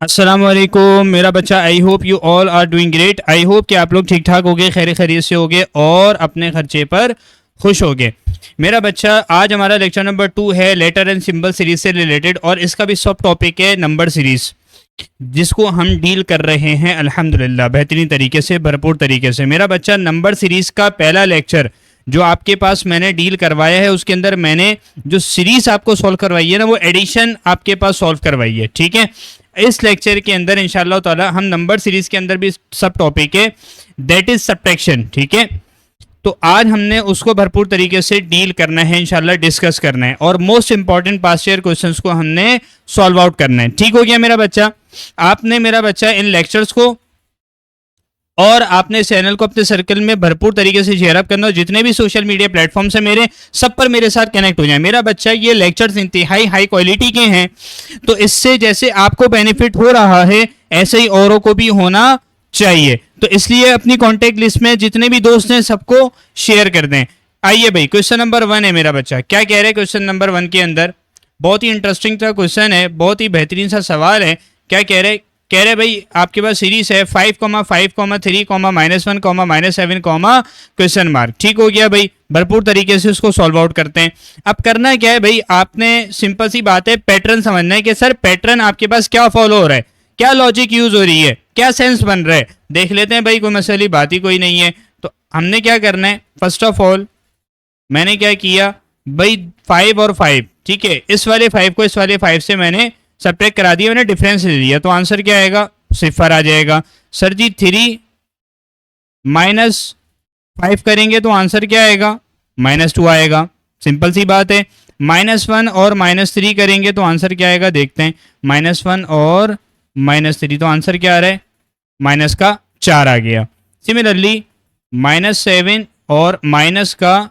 अस्सलाम वालेकुम मेरा बच्चा। I hope you all are doing great. I hope कि आप लोग ठीक ठाक होगे, खैर खैरियत से होगे और अपने खर्चे पर खुश होगे। मेरा बच्चा, आज हमारा लेक्चर नंबर 2 है लेटर एंड सिंबल सीरीज से रिलेटेड, और इसका भी सब टॉपिक है नंबर सीरीज, जिसको हम डील कर रहे हैं अल्हम्दुलिल्लाह बेहतरीन तरीके से, भरपूर तरीके से। मेरा बच्चा, नंबर सीरीज का पहला लेक्चर जो आपके पास मैंने डील करवाया है, उसके अंदर मैंने जो सीरीज आपको सॉल्व करवाई है ना, वो एडिशन आपके पास सॉल्व करवाई है। ठीक है, इस लेक्चर के अंदर इंशाअल्लाह ताला हम नंबर सीरीज के अंदर भी सब टॉपिक है, दैट इज सब्ट्रैक्शन। ठीक है, तो आज हमने उसको भरपूर तरीके से डील करना है, इंशाल्लाह डिस्कस करना है, और most important past year questions को हमने सॉल्व आउट करना है। ठीक हो गया मेरा बच्चा? आपने मेरा बच्चा इन लेक्चर्स को और आपने चैनल को अपने सर्कल में भरपूर तरीके से शेयर अप करना, और जितने भी सोशल मीडिया प्लेटफॉर्म्स हैं मेरे, सब पर मेरे साथ कनेक्ट हो जाए। मेरा बच्चा, ये लेक्चर्स इंतहाई हाई क्वालिटी के हैं, तो इससे जैसे आपको बेनिफिट हो रहा है ऐसे ही औरों को भी होना चाहिए। तो इसलिए अपनी कॉन्टेक्ट लिस्ट में जितने भी दोस्त हैं सबको शेयर कर दें। आइए भाई, क्वेश्चन नंबर 1 है मेरा बच्चा। क्या कह रहे हैं क्वेश्चन नंबर 1 के अंदर? बहुत ही इंटरेस्टिंग सा क्वेश्चन है, बहुत ही बेहतरीन सा सवाल है। क्या कह रहे भाई, आपके पास सीरीज है 5, 5, 3, -1, -7, क्वेश्चन मार्क। ठीक हो गया भाई, भरपूर तरीके से उसको सॉल्व आउट करते हैं। अब करना क्या है भाई, आपने सिंपल सी बात है, पैटर्न समझना है कि सर पैटर्न आपके पास क्या फॉलो हो रहा है, क्या लॉजिक यूज हो रही है, क्या सेंस बन रहा है। देख लेते हैं भाई, कोई मसली बात ही कोई नहीं है। तो हमने क्या करना है, फर्स्ट ऑफ ऑल मैंने क्या किया भाई, 5 और 5, ठीक है, इस वाले 5 को इस वाले 5 से मैंने सब्ट्रैक्ट करा दिया, मैंने डिफरेंस ले लिया, तो आंसर क्या आएगा? 0 आ जाएगा। सर जी 3 -5 करेंगे तो आंसर क्या आएगा? -2 आएगा। सिंपल सी बात है। -1 और -3 करेंगे तो आंसर क्या आएगा? देखते हैं। -1 और -3, तो आंसर क्या आ रहा है? -4 आ गया। सिमिलरली -7 और माइनस का,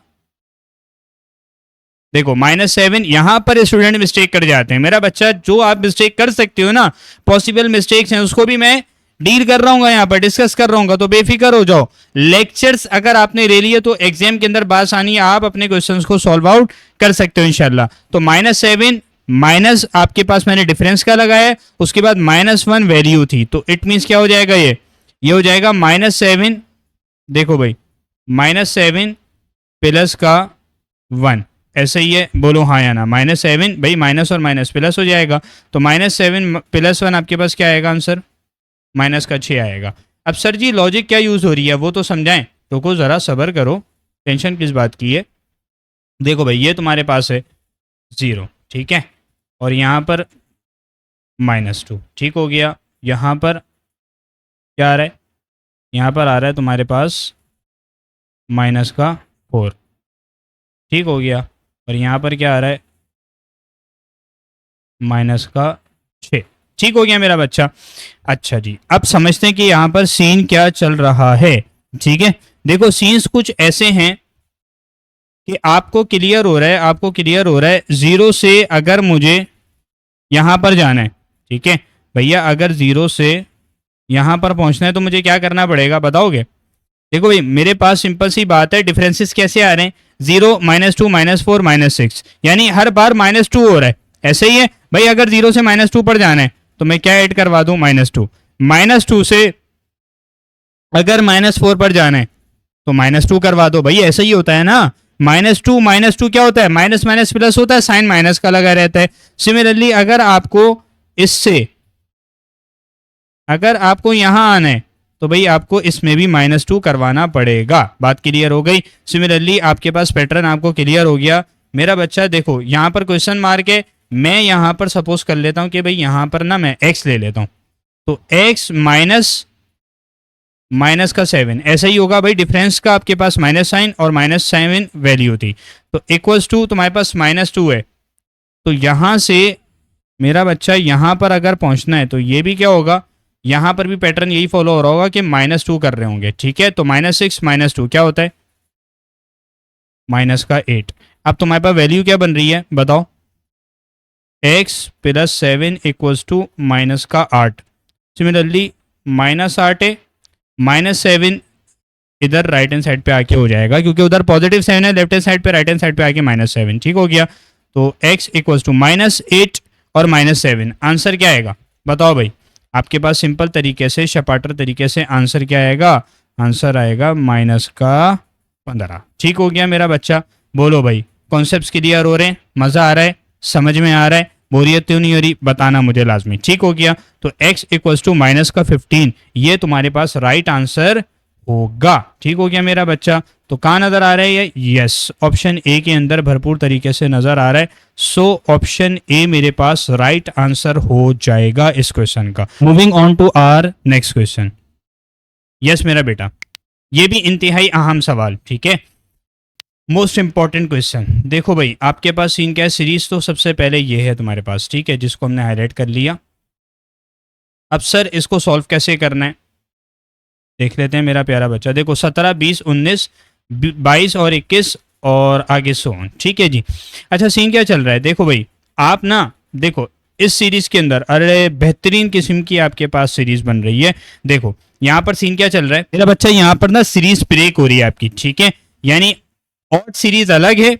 देखो -7, यहां पर स्टूडेंट मिस्टेक कर जाते हैं। मेरा बच्चा, जो आप मिस्टेक कर सकते हो ना, पॉसिबल मिस्टेक्स हैं, उसको भी मैं डील कर रहा हूँ, यहाँ पर डिस्कस कर रहा हूँ, तो बेफिक्र हो जाओ। लेक्चर्स अगर आपने ले लिए तो एग्जाम के अंदर बासानी आप अपने क्वेश्चंस को सॉल्व आउट कर सकते हो इंशाल्लाह। तो -7 माइनस आपके पास मैंने डिफरेंस का लगाया, उसके बाद -1 वैल्यू थी, तो इट मीन्स क्या हो जाएगा? ये हो जाएगा -7। देखो भाई, -7 प्लस का 1, ऐसे ही है, बोलो हाँ या ना। -7 भाई, माइनस और माइनस प्लस हो जाएगा, तो -7 + 1 आपके पास क्या आएगा आंसर? -6 आएगा। अब सर जी लॉजिक क्या यूज हो रही है वो तो समझाएं, रुको जरा सब्र करो, टेंशन किस बात की है। देखो भाई, ये तुम्हारे पास है 0, ठीक है, और यहाँ पर -2, ठीक हो गया। यहाँ पर क्या आ रहा है? यहाँ पर आ रहा है तुम्हारे पास -4, ठीक हो गया, और यहाँ पर क्या आ रहा है? -6, ठीक हो गया मेरा बच्चा। अच्छा जी, अब समझते हैं कि यहाँ पर सीन क्या चल रहा है। ठीक है, देखो सीन्स कुछ ऐसे हैं कि आपको क्लियर हो रहा है, 0 से अगर मुझे यहाँ पर जाना है, ठीक है भैया, अगर 0 से यहाँ पर पहुँचना है तो मुझे क्या करना पड़ेगा, बताओगे? देखो भाई, मेरे पास सिंपल सी बात है, डिफरेंसेस कैसे आ रहे हैं? 0, -2, -4, -6, यानी हर बार -2 हो रहा है। ऐसे ही है भाई, अगर 0 से -2 पर जाना है तो मैं क्या ऐड करवा दूं? -2। -2 से अगर -4 पर जाना है तो -2 करवा दो भाई, ऐसा ही होता है ना। -2 क्या होता है? माइनस माइनस प्लस होता है, साइन माइनस का लगा रहता है। सिमिलरली अगर आपको यहां आना है तो भाई आपको इसमें भी -2 करवाना पड़ेगा। बात क्लियर हो गई? सिमिलरली आपके पास पैटर्न आपको क्लियर हो गया मेरा बच्चा। देखो यहाँ पर क्वेश्चन मार्क है, मैं यहाँ पर सपोज कर लेता हूँ कि भाई यहाँ पर ना मैं x ले लेता हूँ, तो x माइनस का 7, ऐसा ही होगा भाई। डिफरेंस का आपके पास माइनस साइन और -7 वैल्यू थी, तो इक्वल्स टू तुम्हारे पास -2 है। तो यहाँ से मेरा बच्चा यहाँ पर अगर पहुँचना है तो ये भी क्या होगा, यहाँ पर भी पैटर्न यही फॉलो हो रहा होगा कि -2 कर रहे होंगे। ठीक है, तो -6 -2 क्या होता है? -8। अब तुम्हारे पास वैल्यू क्या बन रही है बताओ? x + 7 = -8। सिमिलरली -8 है, -7 इधर राइट हैंड साइड पे आके हो जाएगा, क्योंकि उधर पॉजिटिव 7 है, लेफ्ट हैंड साइड पे, राइट हैंड साइड पे आके -7, ठीक हो गया। तो x = -8 और -7, आंसर क्या आएगा बताओ भाई? आपके पास सिंपल तरीके से शपाटर तरीके से आंसर क्या आएगा, आंसर आएगा -15। ठीक हो गया मेरा बच्चा। बोलो भाई, कॉन्सेप्ट्स क्लियर हो रहे हैं, मज़ा आ रहा है, समझ में आ रहा है, बोरियत क्यों नहीं हो रही, बताना मुझे लाजमी। ठीक हो गया, तो x इक्वल्स टू -15 ये तुम्हारे पास राइट आंसर होगा। ठीक हो गया मेरा बच्चा। तो कहाँ नजर आ रहा है ये, यस ऑप्शन ए के अंदर भरपूर तरीके से नजर आ रहा है। सो ऑप्शन ए मेरे पास राइट आंसर हो जाएगा इस क्वेश्चन का। Moving on to our next question. Yes मेरा बेटा, ये भी इंतहाई अहम सवाल, ठीक है, मोस्ट इंपॉर्टेंट क्वेश्चन। देखो भाई, आपके पास सीन क्या है, सीरीज तो सबसे पहले ये है तुम्हारे पास, ठीक है, जिसको हमने हाईलाइट कर लिया। अब सर इसको सॉल्व कैसे करना है देख लेते हैं मेरा प्यारा बच्चा। देखो 17, 20, 19, 22 और 21 और आगे 100। ठीक है जी। अच्छा सीन क्या चल रहा है, देखो भाई आप ना, देखो इस सीरीज के अंदर अरे बेहतरीन किस्म की आपके पास सीरीज बन रही है। देखो यहाँ पर सीन क्या चल रहा है मेरा बच्चा, यहाँ पर ना सीरीज ब्रेक हो रही है आपकी, ठीक है, यानी ऑड सीरीज अलग है,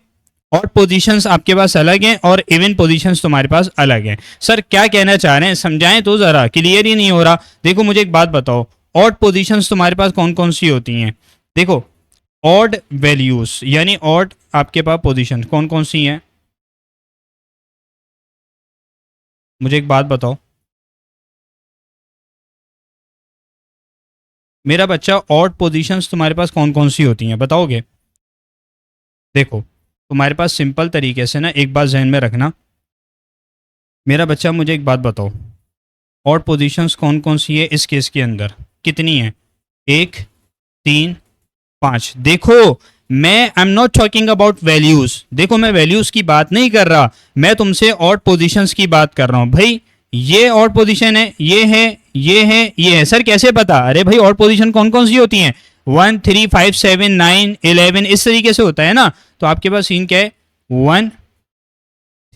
ऑड पोजीशंस आपके पास अलग हैं और इवन पोजीशंस तुम्हारे पास अलग हैं। सर क्या कहना चाह रहे हैं, समझाएं तो जरा, क्लियर ही नहीं हो रहा। देखो मुझे एक बात बताओ, ऑड पोजीशंस तुम्हारे पास कौन कौन सी होती हैं। देखो ऑड वैल्यूज यानी ऑड आपके पास पोजीशन कौन कौन सी हैं, मुझे एक बात बताओ मेरा बच्चा, ऑड पोजीशंस तुम्हारे पास कौन कौन सी होती हैं बताओगे। देखो तुम्हारे पास सिंपल तरीके से ना एक बात जहन में रखना मेरा बच्चा, मुझे एक बात बताओ, ऑड पोजीशंस कौन कौन सी है इस केस के अंदर, कितनी है, 1, 3, 5। देखो मैं I am not talking about values, देखो मैं वैल्यूज की बात नहीं कर रहा, मैं तुमसे ऑड पोजीशंस की बात कर रहा हूं। भाई ये ऑड पोजीशन है, ये है, ये है, ये है। सर कैसे पता, अरे भाई ऑड पोजीशन कौन कौन सी होती हैं, 1, 3, 5, 7, 9, 11 इस तरीके से होता है ना। तो आपके पास सीन क्या है, 1,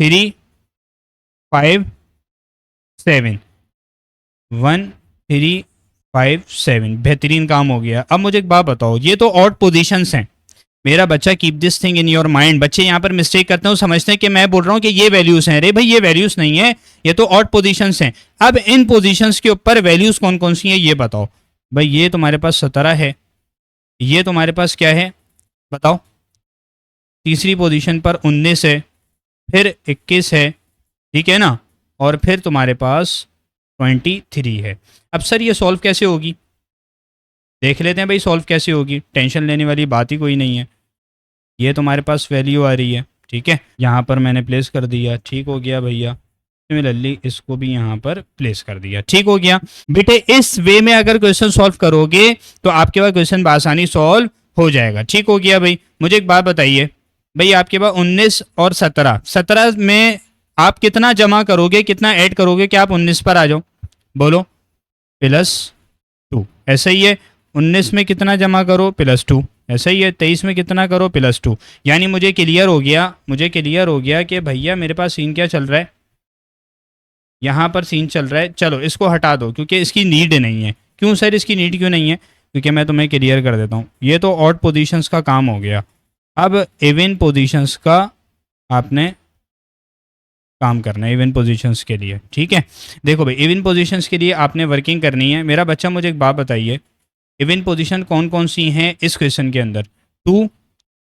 3, 5, 7, 1, 3, 5, 7, बेहतरीन काम हो गया। अब मुझे एक बात बताओ, ये तो ऑड पोजीशंस हैं मेरा बच्चा, keep this thing in your mind. बच्चे यहाँ पर मिस्टेक करते हैं, समझते हैं कि मैं बोल रहा हूँ कि ये वैल्यूज हैं, अरे भाई ये वैल्यूज नहीं है, ये तो ऑड पोजीशंस हैं। अब इन पोजीशंस के ऊपर वैल्यूज कौन कौन सी हैं ये बताओ। भाई ये तुम्हारे पास 17 है, ये तुम्हारे पास क्या है बताओ, तीसरी पोजीशन पर 19 है, फिर 21 है, ठीक है ना, और फिर तुम्हारे पास 23 है। अब सर ये सॉल्व कैसे होगी, देख लेते हैं भाई सॉल्व कैसे होगी, टेंशन लेने वाली बात ही कोई नहीं है। ये तुम्हारे पास वैल्यू आ रही है, ठीक है, यहाँ पर मैंने प्लेस कर दिया, ठीक हो गया भैया, सिमिलरली इसको भी यहाँ पर प्लेस कर दिया, ठीक हो गया। बेटे इस वे में अगर क्वेश्चन सॉल्व करोगे तो आपके पास क्वेश्चन बआसानी सॉल्व हो जाएगा। ठीक हो गया भाई। मुझे एक बात बताइए भाई, आपके पास 19 और 17 में आप कितना जमा करोगे, कितना ऐड करोगे कि आप 19 पर आ जाओ, बोलो, +2, ऐसा ही है। 19 में कितना जमा करो, +2, ऐसा ही है। 23 में कितना करो, +2। यानी मुझे क्लियर हो गया कि भैया मेरे पास सीन क्या चल रहा है, यहाँ पर सीन चल रहा है, चलो इसको हटा दो क्योंकि इसकी नीड नहीं है। क्यों सर इसकी नीड क्यों नहीं है, क्योंकि मैं तुम्हें क्लियर कर देता हूँ, ये तो ऑड पोजीशंस का काम हो गया। अब इवन पोजीशंस का आपने काम करना है, इवन पोजीशंस के लिए, ठीक है। देखो भाई इवन पोजीशंस के लिए आपने वर्किंग करनी है। मेरा बच्चा मुझे एक बात बताइए, इवन पोजीशन कौन कौन सी हैं इस क्वेश्चन के अंदर, 2,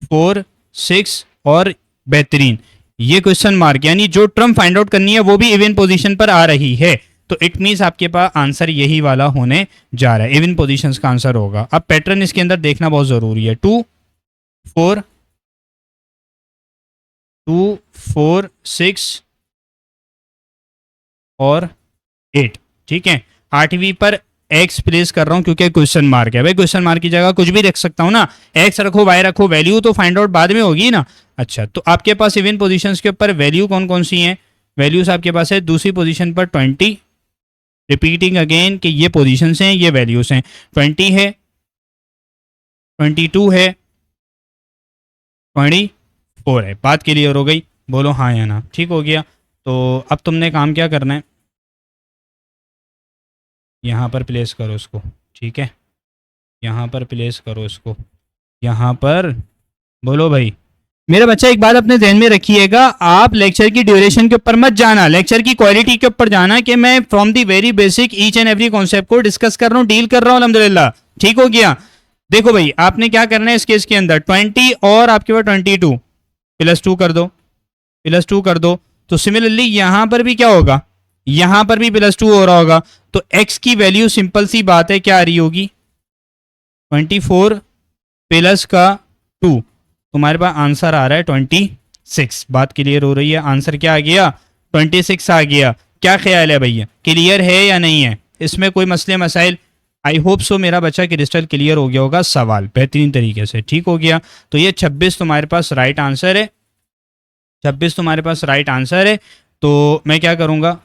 4, 6 और बेहतरीन, ये क्वेश्चन मार्क, यानी जो टर्म फाइंड आउट करनी है वो भी इवन पोजीशन पर आ रही है। तो इट मीन्स आपके पास आंसर यही वाला होने जा रहा है, इवन पोजीशंस का आंसर होगा। अब पैटर्न इसके अंदर देखना बहुत जरूरी है, 2, 4, 6 और 8, ठीक है। 8वीं पर एक्स प्लेस कर रहा हूं क्योंकि क्वेश्चन मार्क है। भाई क्वेश्चन मार्क की जगह कुछ भी रख सकता हूं ना, एक्स रखो, वाई रखो, वैल्यू तो फाइंड आउट बाद में होगी ना। अच्छा तो आपके पास इवन पोजीशंस के ऊपर वैल्यू कौन कौन सी हैं, वैल्यूज आपके पास है दूसरी पोजीशन पर 20, रिपीटिंग अगेन कि ये पोजीशंस हैं, ये वैल्यूज हैं, 20 है, 22 है, 24 है। बात क्लियर हो गई, बोलो हाँ या ना। ठीक हो गया। तो अब तुमने काम क्या करना है, यहाँ पर प्लेस करो उसको, ठीक है, यहाँ पर प्लेस करो इसको, यहाँ पर बोलो भाई मेरा बच्चा एक बात अपने ध्यान में रखिएगा, आप लेक्चर की ड्यूरेशन के ऊपर मत जाना, लेक्चर की क्वालिटी के ऊपर जाना कि मैं from the very basic each and every concept को डिस्कस कर रहा हूँ, डील कर रहा हूँ, अल्हम्दुलिल्लाह। ठीक हो गया। देखो भाई आपने क्या करना है इस केस के अंदर, 20 और आपके पास 22 +2 कर दो, +2 कर दो। तो सिमिलरली यहां पर भी क्या होगा, यहां पर भी +2 हो रहा होगा। तो x की वैल्यू सिंपल सी बात है क्या आ रही होगी, 24 प्लस का 2, तुम्हारे पास आंसर आ रहा है 26। बात क्लियर हो रही है, आंसर क्या आ गया, 26 आ गया। क्या ख्याल है भैया, क्लियर है या नहीं है, इसमें कोई मसले मसाइल? आई होप सो मेरा बच्चा क्रिस्टल क्लियर हो गया होगा सवाल बेहतरीन तरीके से। ठीक हो गया। तो ये 26 तुम्हारे पास राइट आंसर है, 26 तुम्हारे पास राइट आंसर है। तो मैं क्या करूंगा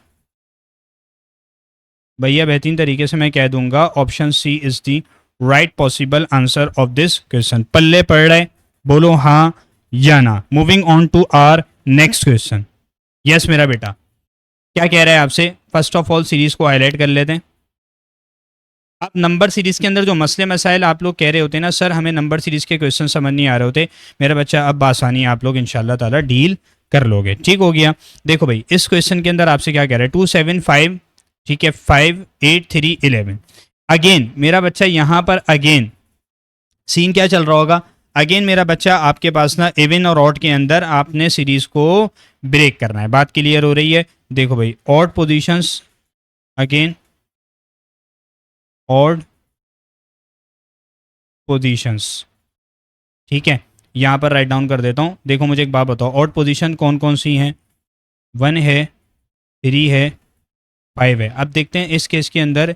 भैया, बेहतरीन तरीके से मैं कह दूंगा option C is the right possible answer of this question. पल्ले पड़ रहे, बोलो हाँ या ना। Moving on to our next question. Yes मेरा बेटा क्या कह रहा है आपसे, फर्स्ट ऑफ ऑल सीरीज को हाईलाइट कर लेते हैं। अब नंबर सीरीज के अंदर जो मसले मसाइल आप लोग कह रहे होते हैं ना, सर हमें नंबर सीरीज के क्वेश्चन समझ नहीं आ रहे होते, मेरा बच्चा अब आसानी आप लोग इंशाल्लाह ताला डील कर लोगे। ठीक हो गया। देखो भाई इस क्वेश्चन के अंदर आपसे क्या कह रहा है, 2 7 5, ठीक है, 5 8 3 11। अगेन मेरा बच्चा यहाँ पर अगेन सीन क्या चल रहा होगा, अगेन मेरा बच्चा आपके पास ना इवन और ऑड के अंदर आपने सीरीज को ब्रेक करना है। बात क्लियर हो रही है। देखो भाई odd positions, again odd positions, ठीक है, यहाँ पर राइट डाउन कर देता हूँ। देखो मुझे एक बात बताओ, ऑड पोजीशन कौन कौन सी हैं, 1 है, 3 है, 5 है। अब देखते हैं इस केस के अंदर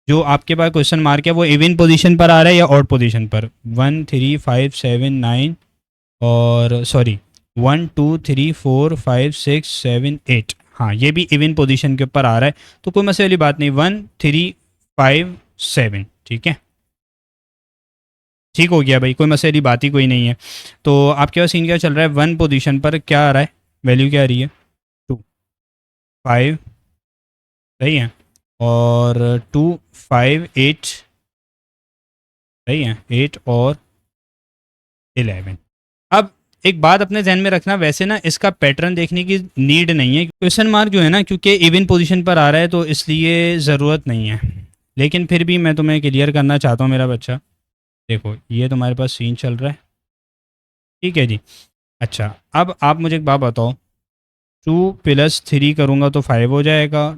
जो आपके पास क्वेश्चन मार्क है वो इवन पोजीशन पर आ रहा है या ऑड पोजीशन पर। 1 3 5 7 9 और सॉरी 1 2 3 4 5 6 7 8, हाँ ये भी इवन पोजीशन के ऊपर आ रहा है। तो कोई मसले वाली बात नहीं, 1 3 5 7, ठीक है, ठीक हो गया भाई, कोई मसले वाली बात ही कोई नहीं है। तो आपके पास सीन क्या चल रहा है, 1 पोजीशन पर क्या आ रहा है, वैल्यू क्या आ रही है, 2 5, सही है, और 2 5 8, सही है, 8 और 11। अब एक बात अपने ध्यान में रखना, वैसे ना इसका पैटर्न देखने की नीड नहीं है, क्वेश्चन मार्क जो है ना क्योंकि इवन पोजीशन पर आ रहा है तो इसलिए ज़रूरत नहीं है, लेकिन फिर भी मैं तुम्हें क्लियर करना चाहता हूँ मेरा बच्चा। देखो ये तुम्हारे पास सीन चल रहा है, ठीक है जी। अच्छा अब आप मुझे एक बात बताओ, 2 + 3 करूँगा तो 5 हो जाएगा,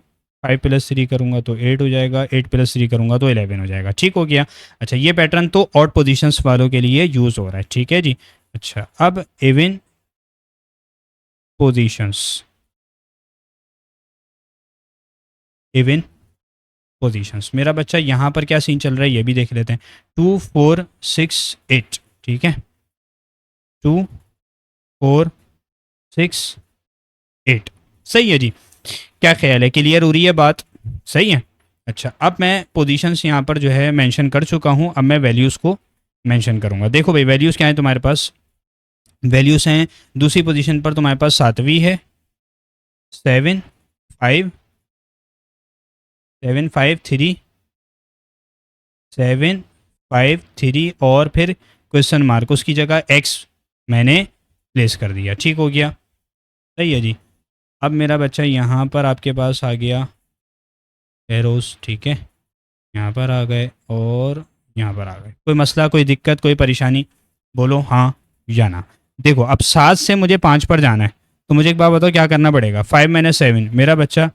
5 + 3 करूँगा तो 8 हो जाएगा, 8 + 3 करूँगा तो 11 हो जाएगा। ठीक हो गया। अच्छा ये पैटर्न तो ऑड पोजीशंस वालों के लिए यूज़ हो रहा है, ठीक है जी। अच्छा अब इवन पोजीशंस, इवन पोजीशंस मेरा बच्चा यहाँ पर क्या सीन चल रहा है ये भी देख लेते हैं। 2 4 6 8, ठीक है, 2 4 6 8, सही है जी। क्या ख्याल है, क्लियर हो रही है बात, सही है। अच्छा अब मैं पोजीशंस यहाँ पर जो है मेंशन कर चुका हूँ, अब मैं वैल्यूज़ को मेंशन करूँगा। देखो भाई वैल्यूज़ क्या है तुम्हारे पास, वैल्यूज़ हैं दूसरी पोजीशन पर तुम्हारे पास 7वीं है, 7 5 7 5 3 7 5 3 और फिर क्वेश्चन मार्क, उसकी जगह एक्स मैंने प्लेस कर दिया। ठीक हो गया, सही है जी। अब मेरा बच्चा यहाँ पर आपके पास आ गया एरोस, ठीक है, यहाँ पर आ गए और यहाँ पर आ गए। कोई मसला, कोई दिक्कत, कोई परेशानी, बोलो हाँ या ना। देखो अब 7 से मुझे 5 पर जाना है, तो मुझे एक बात बताओ क्या करना पड़ेगा, 5 - 7 मेरा बच्चा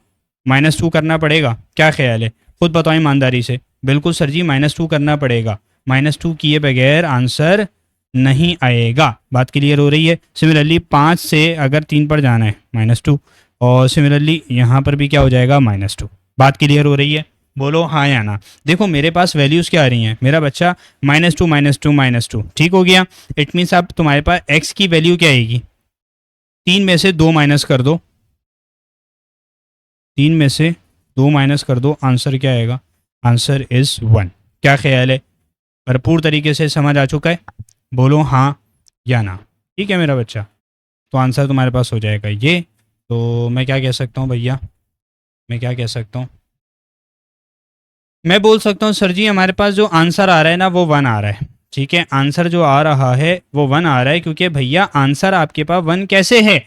-2 करना पड़ेगा। क्या ख्याल है, खुद बताओ ईमानदारी से। बिल्कुल सर जी -2 करना पड़ेगा, -2 किए बगैर आंसर नहीं आएगा। बात क्लियर हो रही है। सिमिलरली 5 से अगर 3 पर जाना है -2, और सिमिलरली यहाँ पर भी क्या हो जाएगा -2। बात क्लियर हो रही है, बोलो हाँ या ना। देखो मेरे पास वैल्यूज़ क्या आ रही हैं मेरा बच्चा, -2 -2 -2, ठीक हो गया। इट मीन्स अब तुम्हारे पास x की वैल्यू क्या आएगी, 3 में से 2 माइनस कर दो, 3 में से 2 माइनस कर दो, आंसर क्या आएगा, आंसर इज़ 1। क्या ख्याल है, भरपूर तरीके से समझ आ चुका है, बोलो हाँ या ना। ठीक है मेरा बच्चा, तो आंसर तुम्हारे पास हो जाएगा ये। तो मैं क्या कह सकता हूँ भैया, मैं क्या कह सकता हूँ, मैं बोल सकता हूँ सर जी हमारे पास जो आंसर आ रहा है ना वो 1 आ रहा है। ठीक है, आंसर जो आ रहा है वो 1 आ रहा है, क्योंकि भैया आंसर आपके पास 1 कैसे है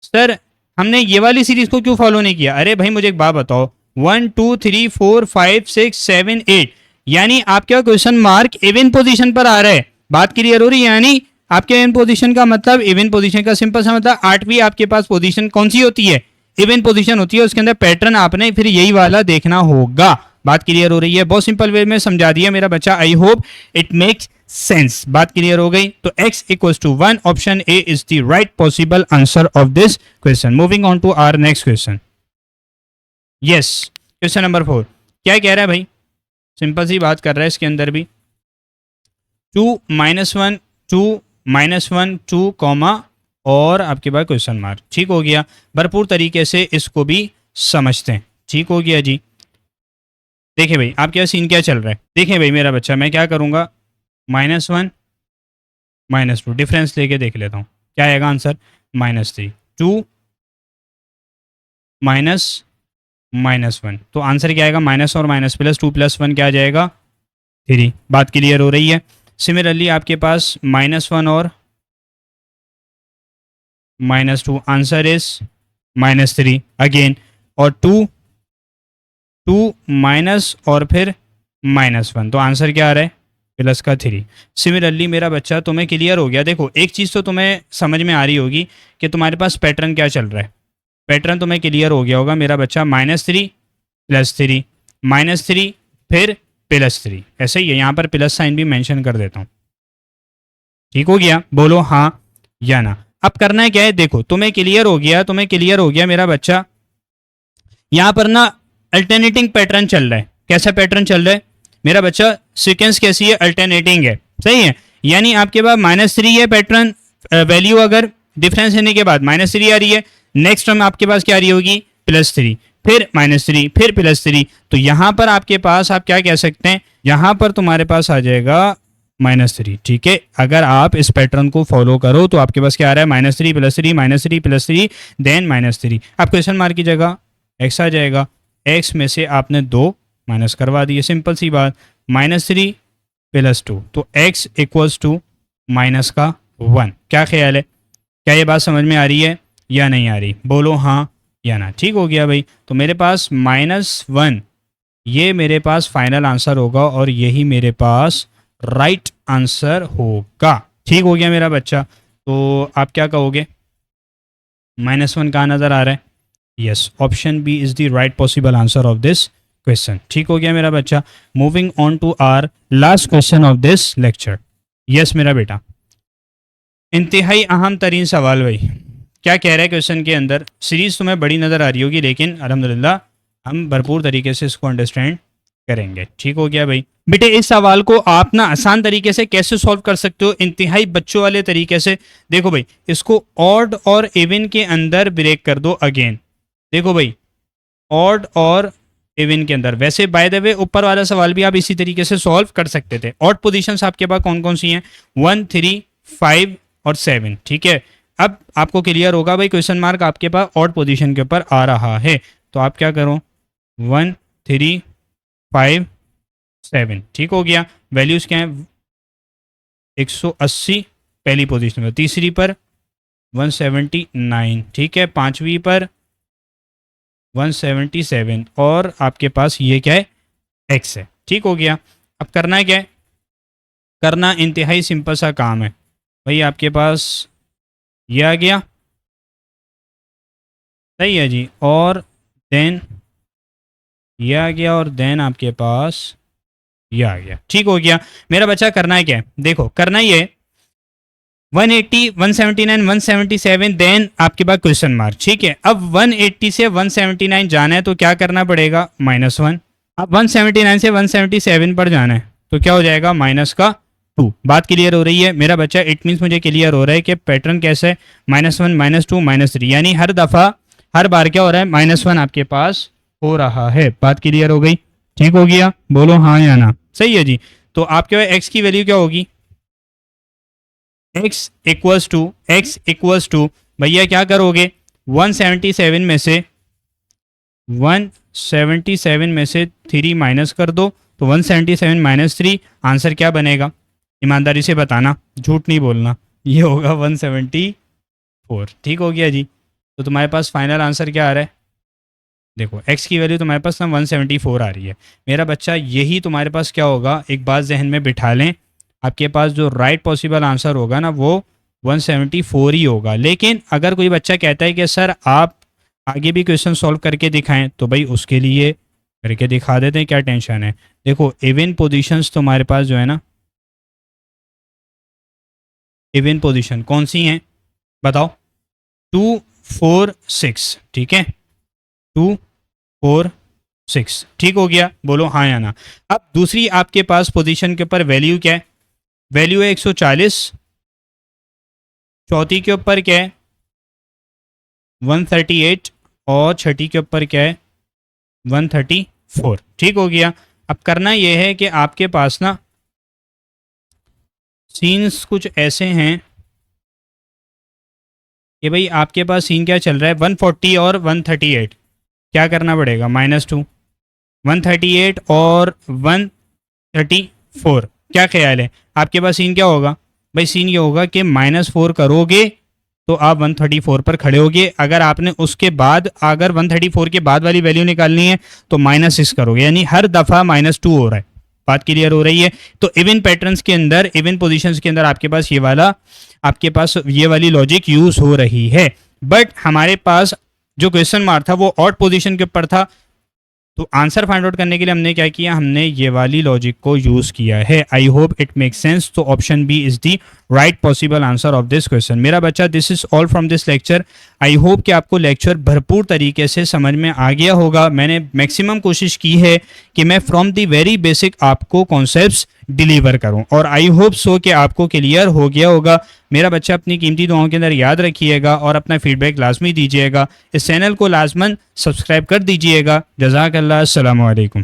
सर, हमने ये वाली सीरीज को क्यों फॉलो नहीं किया। अरे भाई मुझे एक बात बताओ, 1 2 3 4 5 6 7 8, यानी आपका क्वेश्चन मार्क इवन पोजीशन पर आ रहा है। बात क्लियर हो रही है, यानी आपके इवन पोजीशन का मतलब, इवन पोजीशन का सिंपल सा मतलब 8वीं आपके पास पोजीशन कौन सी होती है, इवन पोजीशन होती है, उसके अंदर पैटर्न आपने फिर यही वाला देखना होगा। बात क्लियर हो रही है, बहुत सिंपल वे में समझा दिया मेरा बच्चा, I hope it makes sense. बात क्लियर हो गई, तो x equals to 1, option A is the right possible answer of this question. Moving on to our next question. Yes, question number 4 क्या कह रहा है भाई, सिंपल सी बात कर रहा है इसके अंदर भी, 2 -1 2 -1 2 कॉमा और आपके पास क्वेश्चन मार्क। ठीक हो गया, भरपूर तरीके से इसको भी समझते हैं। ठीक हो गया जी। देखिए भाई आपके पास सीन क्या चल रहा है, देखिए भाई मेरा बच्चा, मैं क्या करूंगा, -1 -2 डिफरेंस लेके देख लेता हूँ क्या आएगा आंसर, -3 2 -1, तो आंसर क्या आएगा, माइनस और माइनस प्लस 2 + 1 क्या आ जाएगा 3। बात क्लियर हो रही है। सिमिलरली आपके पास -1 और -2, आंसर इज -3 अगेन, और 2 माइनस और फिर -1, तो आंसर क्या आ रहा है प्लस का 3। सिमिलरली मेरा बच्चा तुम्हें क्लियर हो गया। देखो एक चीज़ तो तुम्हें समझ में आ रही होगी कि तुम्हारे पास पैटर्न क्या चल रहा है, पैटर्न तुम्हें क्लियर हो गया होगा मेरा बच्चा, -3 + 3 -3 फिर +3, ऐसे ही है, यहाँ पर प्लस साइन भी मेंशन कर देता हूँ। ठीक हो गया, बोलो हाँ या ना। अब करना है क्या है, देखो तुम्हें क्लियर हो गया, तुम्हें क्लियर हो गया मेरा बच्चा, यहाँ पर ना अल्टरनेटिंग पैटर्न चल रहा है। कैसा पैटर्न चल रहा है मेरा बच्चा, सीक्वेंस कैसी है, अल्टरनेटिंग है, सही है, यानी आपके पास -3 है पैटर्न, वैल्यू अगर डिफरेंस होने के बाद -3 आ रही है, नेक्स्ट टर्म आपके पास क्या आ रही होगी +3, फिर -3 फिर +3, तो यहाँ पर आपके पास आप क्या कह सकते हैं, यहाँ पर तुम्हारे पास आ जाएगा -3। ठीक है, अगर आप इस पैटर्न को फॉलो करो तो आपके पास क्या आ रहा है, -3 +3 -3 +3 देन -3। अब क्वेश्चन मार्क की जगह x आ जाएगा, x में से आपने 2 माइनस करवा दिए, सिंपल सी बात, -3 + 2, तो x इक्वल्स टू माइनस का 1। क्या ख्याल है, क्या ये बात समझ में आ रही है या नहीं आ रही, बोलो हाँ या ना। ठीक हो गया भाई, तो मेरे पास -1 ये मेरे पास फाइनल आंसर होगा और यही मेरे पास राइट आंसर होगा। ठीक हो गया मेरा बच्चा, तो आप क्या कहोगे, -1 कहाँ नज़र आ रहा है, yes, option B is the right possible answer of this question. ठीक हो गया मेरा बच्चा। Moving on to our last question of this lecture. Yes मेरा बेटा, इंतहाई अहम तरीन सवाल भाई, क्या कह रहा है क्वेश्चन के अंदर, सीरीज तुम्हें बड़ी नज़र आ रही होगी लेकिन अल्हम्दुलिल्लाह हम भरपूर तरीके से इसको अंडरस्टैंड करेंगे। ठीक हो गया भाई। बेटे इस सवाल को आप ना आसान तरीके से कैसे सॉल्व कर सकते हो, इंतहाई बच्चों वाले तरीके से। देखो भाई, इसको ऑड और इवन के अंदर ब्रेक कर दो अगेन। देखो भाई, ऑड और इवन के अंदर, वैसे बाय द वे ऊपर वाला सवाल भी आप इसी तरीके से सॉल्व कर सकते थे। ऑड पोजीशंस आपके पास कौन कौन सी हैं, 1 3 5 और 7। ठीक है, अब आपको क्लियर होगा भाई, क्वेश्चन मार्क आपके पास ऑड पोजीशन के ऊपर आ रहा है, तो आप क्या करो, 1 3 5 7। ठीक हो गया, वैल्यूज क्या है, 180 पहली पोजीशन पर, तीसरी पर 179, ठीक है, पांचवी पर 177, और आपके पास ये क्या है, x है। ठीक हो गया, अब करना है क्या है, करना इंतहाई सिंपल सा काम है भाई, आपके पास ये आ गया, सही है जी, और देन ये आ गया, और देन आपके पास ये आ गया। ठीक हो गया मेरा बच्चा, करना है क्या है, देखो करना ही है 180 179 177 देन आपके पास क्वेश्चन मार्क। ठीक है, अब 180 से 179 जाना है तो क्या करना पड़ेगा, -1। अब 179 से 177 पर जाना है तो क्या हो जाएगा, -2। बात क्लियर हो रही है मेरा बच्चा, इट मीन्स मुझे क्लियर हो रहा है कि पैटर्न कैसे है, -1 -2 -3, यानी हर दफ़ा हर बार क्या हो रहा है, -1 आपके पास हो रहा है। बात क्लियर हो गई, ठीक हो गया, बोलो हाँ या ना, सही है जी। तो आपके पास x की वैल्यू क्या होगी, x इक्वल्स टू भैया क्या करोगे, 177 में से 3 माइनस कर दो, तो 177 - 3 आंसर क्या बनेगा, ईमानदारी से बताना, झूठ नहीं बोलना। ये होगा 174। ठीक हो गया जी। तो तुम्हारे पास फाइनल आंसर क्या आ रहा है? देखो x की वैल्यू तुम्हारे पास ना 174 आ रही है। मेरा बच्चा यही तुम्हारे पास क्या होगा, एक बात जहन में बिठा लें, आपके पास जो राइट पॉसिबल आंसर होगा ना वो 174 ही होगा। लेकिन अगर कोई बच्चा कहता है कि सर आप आगे भी क्वेश्चन सॉल्व करके दिखाएं, तो भाई उसके लिए करके दिखा देते हैं, क्या टेंशन है। देखो इवन पोजीशंस तुम्हारे पास जो है ना, इवन पोजीशन कौन सी हैं बताओ? 2 4 6। ठीक है, 2 4 6। ठीक हो गया, बोलो हाँ या ना। अब दूसरी आपके पास पोजीशन के ऊपर वैल्यू क्या है? वैल्यू है 140। चौथी के ऊपर क्या है? 138। और छठी के ऊपर क्या है? 134। ठीक हो गया। अब करना यह है कि आपके पास ना सीन्स कुछ ऐसे हैं कि भाई आपके पास सीन क्या चल रहा है, 140 और 138। क्या करना पड़ेगा? -2। 138 और 134। क्या ख्याल है आपके पास सीन क्या होगा? भाई सीन ये होगा कि -4 करोगे तो आप 134 पर खड़े होगे। अगर आपने उसके बाद अगर 134 के बाद वाली वैल्यू निकालनी है तो -6 करोगे, यानी हर दफ़ा -2 हो रहा है। बात क्लियर हो रही है? तो इवन पैटर्न्स के अंदर, इवन पोजीशंस के अंदर आपके पास ये वाली लॉजिक यूज हो रही है। बट हमारे पास जो क्वेश्चन मार्क था वो ऑड पोजीशन के ऊपर था, तो आंसर फाइंड आउट करने के लिए हमने क्या किया, हमने ये वाली लॉजिक को यूज किया है। I hope it make sense. तो option B is the right possible answer of this question. मेरा बच्चा, this is all from this lecture. I hope कि आपको लेक्चर भरपूर तरीके से समझ में आ गया होगा। मैंने मैक्सिमम कोशिश की है कि मैं फ्रॉम द वेरी बेसिक आपको कॉन्सेप्ट्स डिलीवर करूं, और आई होप सो कि आपको क्लियर हो गया होगा। मेरा बच्चा, अपनी कीमती दुआओं के अंदर याद रखिएगा और अपना फीडबैक लाजमी दीजिएगा। इस चैनल को लाजमन सब्सक्राइब कर दीजिएगा। जज़ाकल्लाह, अस्सलामु अलैकुम।